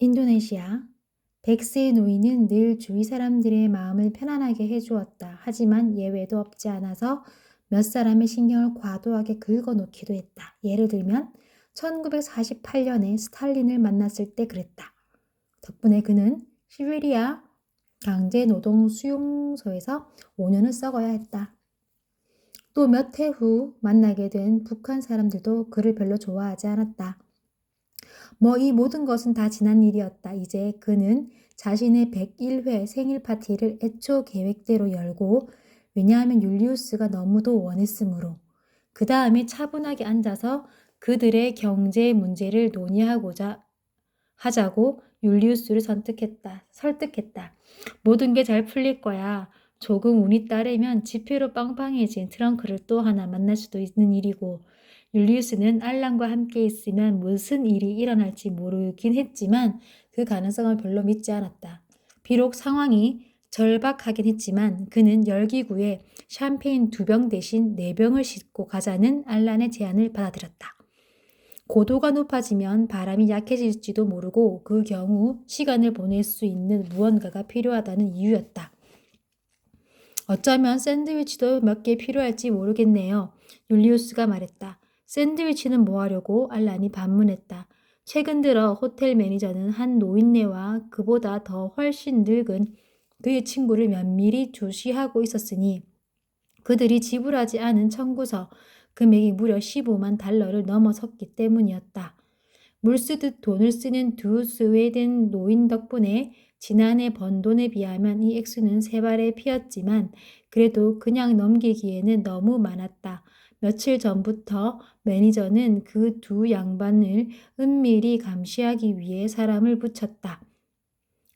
인도네시아. 백세 노인은 늘 주위 사람들의 마음을 편안하게 해주었다. 하지만 예외도 없지 않아서 몇 사람의 신경을 과도하게 긁어놓기도 했다. 예를 들면 1948년에 스탈린을 만났을 때 그랬다. 덕분에 그는 시베리아 강제노동 수용소에서 5년을 썩어야 했다. 또 몇 해 후 만나게 된 북한 사람들도 그를 별로 좋아하지 않았다. 이 모든 것은 다 지난 일이었다. 이제 그는 자신의 101회 생일 파티를 애초 계획대로 열고, 왜냐하면 율리우스가 너무도 원했으므로, 그 다음에 차분하게 앉아서 그들의 경제 문제를 논의하고자 하자고 율리우스를 설득했다. 모든 게 잘 풀릴 거야. 조금 운이 따르면 지폐로 빵빵해진 트렁크를 또 하나 만날 수도 있는 일이고, 율리우스는 알란과 함께 있으면 무슨 일이 일어날지 모르긴 했지만 그 가능성을 별로 믿지 않았다. 비록 상황이 절박하긴 했지만 그는 열기구에 샴페인 2병 대신 4병을 싣고 가자는 알란의 제안을 받아들였다. 고도가 높아지면 바람이 약해질지도 모르고 그 경우 시간을 보낼 수 있는 무언가가 필요하다는 이유였다. 어쩌면 샌드위치도 몇 개 필요할지 모르겠네요. 율리우스가 말했다. 샌드위치는 뭐 하려고? 알란이 반문했다. 최근 들어 호텔 매니저는 한 노인네와 그보다 더 훨씬 늙은 그의 친구를 면밀히 주시하고 있었으니 그들이 지불하지 않은 청구서 금액이 무려 15만 달러를 넘어섰기 때문이었다. 물쓰듯 돈을 쓰는 두 스웨덴 노인 덕분에 지난해 번 돈에 비하면 이 액수는 세 발에 피었지만 그래도 그냥 넘기기에는 너무 많았다. 며칠 전부터 매니저는 그 두 양반을 은밀히 감시하기 위해 사람을 붙였다.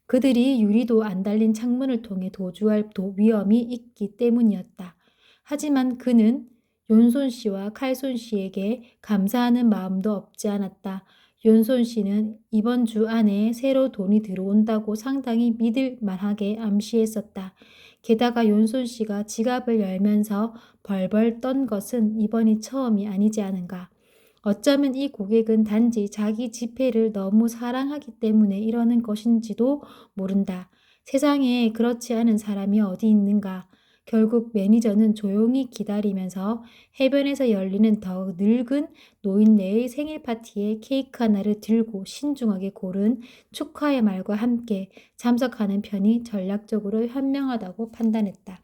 그들이 유리도 안 달린 창문을 통해 도주할 위험이 있기 때문이었다. 하지만 그는 윤손 씨와 칼손 씨에게 감사하는 마음도 없지 않았다. 윤손 씨는 이번 주 안에 새로 돈이 들어온다고 상당히 믿을 만하게 암시했었다. 게다가 윤손 씨가 지갑을 열면서 벌벌 떤 것은 이번이 처음이 아니지 않은가. 어쩌면 이 고객은 단지 자기 지폐를 너무 사랑하기 때문에 이러는 것인지도 모른다. 세상에 그렇지 않은 사람이 어디 있는가. 결국 매니저는 조용히 기다리면서 해변에서 열리는 더 늙은 노인네의 생일 파티에 케이크 하나를 들고 신중하게 고른 축하의 말과 함께 참석하는 편이 전략적으로 현명하다고 판단했다.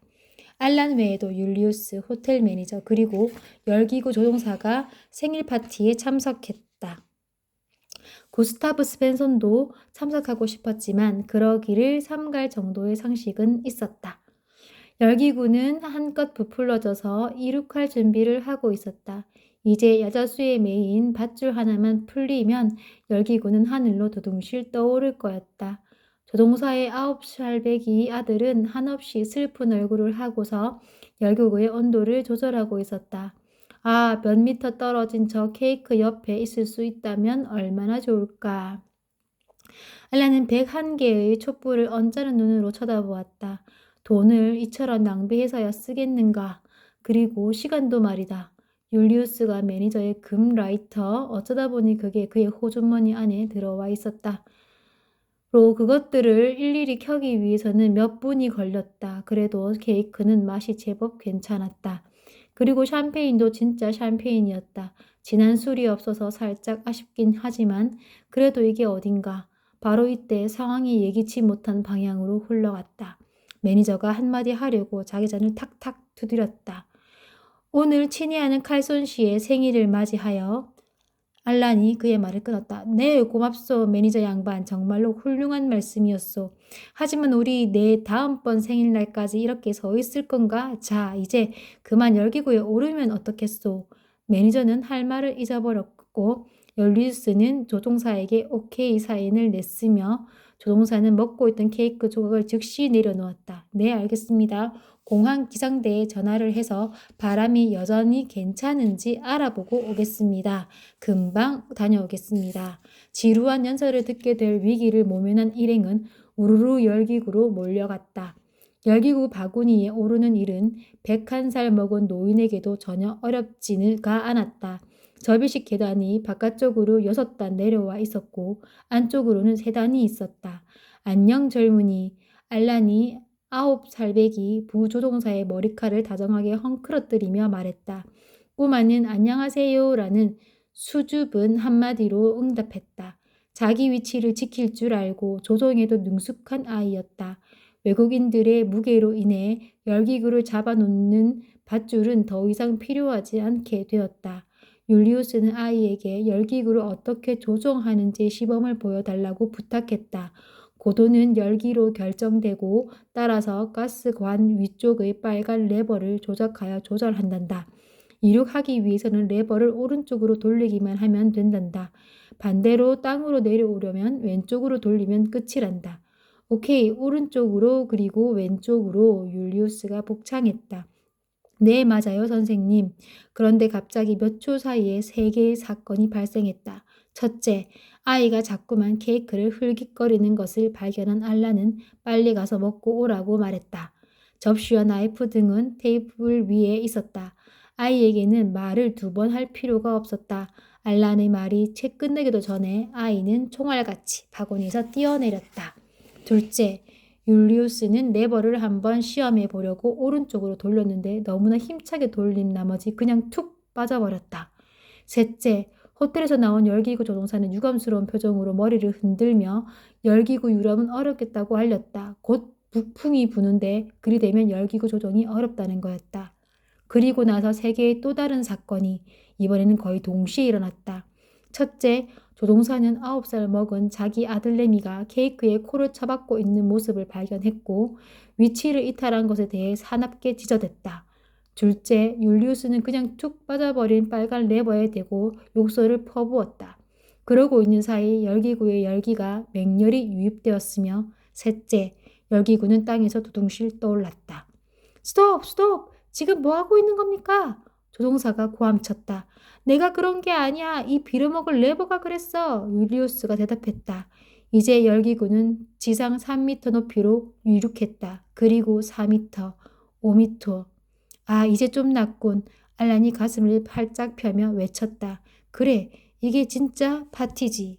알란 외에도 율리우스, 호텔 매니저, 그리고 열기구 조종사가 생일 파티에 참석했다. 구스타브 스펜손도 참석하고 싶었지만 그러기를 삼갈 정도의 상식은 있었다. 열기구는 한껏 부풀러져서 이륙할 준비를 하고 있었다. 이제 야자수에 매인 밧줄 하나만 풀리면 열기구는 하늘로 두둥실 떠오를 거였다. 조종사의 9살배기 아들은 한없이 슬픈 얼굴을 하고서 열기구의 온도를 조절하고 있었다. 아, 몇 미터 떨어진 저 케이크 옆에 있을 수 있다면 얼마나 좋을까. 알라는 101개의 촛불을 언짢은 눈으로 쳐다보았다. 돈을 이처럼 낭비해서야 쓰겠는가. 그리고 시간도 말이다. 율리우스가 매니저의 금 라이터, 어쩌다 보니 그게 그의 호주머니 안에 들어와 있었다. 로 그것들을 일일이 켜기 위해서는 몇 분이 걸렸다. 그래도 케이크는 맛이 제법 괜찮았다. 그리고 샴페인도 진짜 샴페인이었다. 진한 술이 없어서 살짝 아쉽긴 하지만 그래도 이게 어딘가. 바로 이때 상황이 예기치 못한 방향으로 흘러갔다. 매니저가 한마디 하려고 자기 잔을 탁탁 두드렸다. 오늘 친애하는 칼손 씨의 생일을 맞이하여 알란이 그의 말을 끊었다. 네, 고맙소, 매니저 양반. 정말로 훌륭한 말씀이었소. 하지만 우리 내 다음번 생일날까지 이렇게 서 있을 건가? 자, 이제 그만 열기구에 오르면 어떻겠소? 매니저는 할 말을 잊어버렸고 열리우스는 조종사에게 오케이 사인을 냈으며 조종사는 먹고 있던 케이크 조각을 즉시 내려놓았다. 네, 알겠습니다. 공항 기상대에 전화를 해서 바람이 여전히 괜찮은지 알아보고 오겠습니다. 금방 다녀오겠습니다. 지루한 연설을 듣게 될 위기를 모면한 일행은 우르르 열기구로 몰려갔다. 열기구 바구니에 오르는 일은 101살 먹은 노인에게도 전혀 어렵지가 않았다. 접이식 계단이 바깥쪽으로 6단 내려와 있었고 안쪽으로는 3단이 있었다. 안녕 젊은이. 알란이 9살배기 부조종사의 머리칼을 다정하게 헝클어뜨리며 말했다. 꼬마는 안녕하세요라는 수줍은 한마디로 응답했다. 자기 위치를 지킬 줄 알고 조종에도 능숙한 아이였다. 외국인들의 무게로 인해 열기구를 잡아놓는 밧줄은 더 이상 필요하지 않게 되었다. 율리우스는 아이에게 열기구를 어떻게 조종하는지 시범을 보여달라고 부탁했다. 고도는 열기로 결정되고 따라서 가스관 위쪽의 빨간 레버를 조작하여 조절한단다. 이륙하기 위해서는 레버를 오른쪽으로 돌리기만 하면 된단다. 반대로 땅으로 내려오려면 왼쪽으로 돌리면 끝이란다. 오케이, 오른쪽으로 그리고 왼쪽으로. 율리우스가 복창했다. 네, 맞아요, 선생님. 그런데 갑자기 몇 초 사이에 3개의 사건이 발생했다. 첫째, 아이가 자꾸만 케이크를 흘깃거리는 것을 발견한 알라는 빨리 가서 먹고 오라고 말했다. 접시와 나이프 등은 테이블 위에 있었다. 아이에게는 말을 2번 할 필요가 없었다. 알란의 말이 채 끝내기도 전에 아이는 총알같이 바구니에서 뛰어내렸다. 둘째, 율리우스는 레버를 한번 시험해 보려고 오른쪽으로 돌렸는데 너무나 힘차게 돌린 나머지 그냥 툭 빠져버렸다. 셋째, 호텔에서 나온 열기구 조종사는 유감스러운 표정으로 머리를 흔들며 열기구 유람은 어렵겠다고 알렸다. 곧 북풍이 부는데 그리 되면 열기구 조종이 어렵다는 거였다. 그리고 나서 3개의 또 다른 사건이 이번에는 거의 동시에 일어났다. 첫째, 조종사는 9살 먹은 자기 아들내미가 케이크에 코를 쳐박고 있는 모습을 발견했고 위치를 이탈한 것에 대해 사납게 지저댔다. 둘째, 율리우스는 그냥 툭 빠져버린 빨간 레버에 대고 욕설을 퍼부었다. 그러고 있는 사이 열기구의 열기가 맹렬히 유입되었으며 셋째, 열기구는 땅에서 두둥실 떠올랐다. 스톱! 스톱! 지금 뭐 하고 있는 겁니까? 조종사가 고함쳤다. 내가 그런 게 아니야. 이 빌어먹을 레버가 그랬어. 율리우스가 대답했다. 이제 열기구는 지상 3m 높이로 이륙했다. 그리고 4m, 5m. 아, 이제 좀 낫군. 알란이 가슴을 활짝 펴며 외쳤다. 그래, 이게 진짜 파티지.